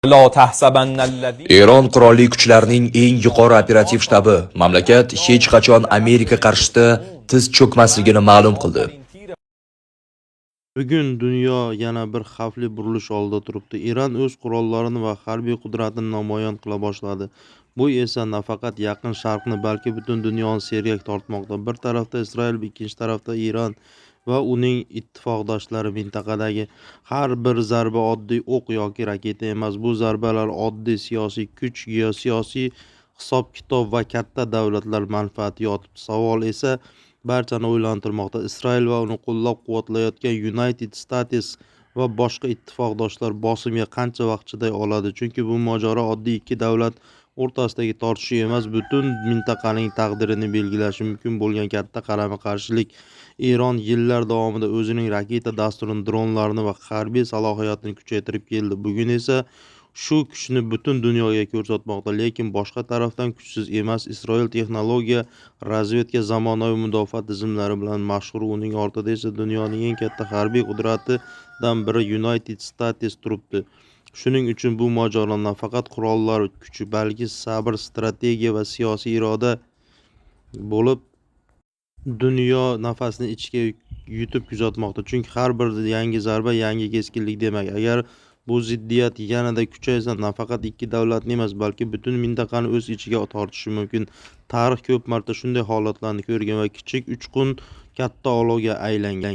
لا تحسبن الذين Eron qurolli kuchlarining eng yuqori operativ shtabi mamlakat hech qachon Amerika qarshisida tiz cho'kmasligini ma'lum qildi. Bugun dunyo yana bir xavfli burilish oldida turibdi. Eron o'z qurollarini va harbiy qudratini namoyon qila boshladi. Bu esa nafaqat Yaqin Sharqni, balki butun dunyoni sergak tortmoqda. Bir tarafda Isroil, ikkinchi tarafda Eron va uning ittifoqdoshlari. Mintaqadagi har bir zarba oddiy o'q yoki raketa emas. Bu zarbalar oddiy siyosiy kuch, geosiyosiy hisob-kitob va katta davlatlar manfaati yotibdi. Savol esa barchani o'ylantirmoqda. Isroil va uni qo'llab-quvvatlayotgan United States va boshqa ittifoqdoshlar bosimga qancha vaqt chiday oladi? Chunki bu mojaro oddiy ikki davlat o'rtasidagi tortishuv emas, butun mintaqaning taqdirini belgilashi mumkin bo'lgan katta qarama-qarshilik. Eron yillar davomida o'zining raketa dasturini, dronlarini va harbiy salohiyatini kuchaytirib keldi. Bugun esa shu kuchni butun dunyoga ko'rsatmoqda, lekin boshqa tarafdan kuchsiz emas. Isroil texnologiya, razvedka, zamonaviy mudofaa tizimlari bilan mashhur. Uning ortida esa dunyoning eng katta harbiy qudratidan biri United States turibdi. Shuning uchun bu mojaro nafaqat qurollar kuchi, balki sabr, strategiya va siyosiy iroda bo'lib, dunyo nafasini ichiga yutib kuzatmoqda. Chunki har bir yangi zarba yangi keskinlik demak. Agar bu ziddiyat yanada kuchaysa, nafaqat ikki davlatni emas, balki butun mintaqani o'z ichiga tortishi mumkin. Tarix ko'p marta shunday holatlarni ko'rgan va kichik uchqun katta olovga aylangan.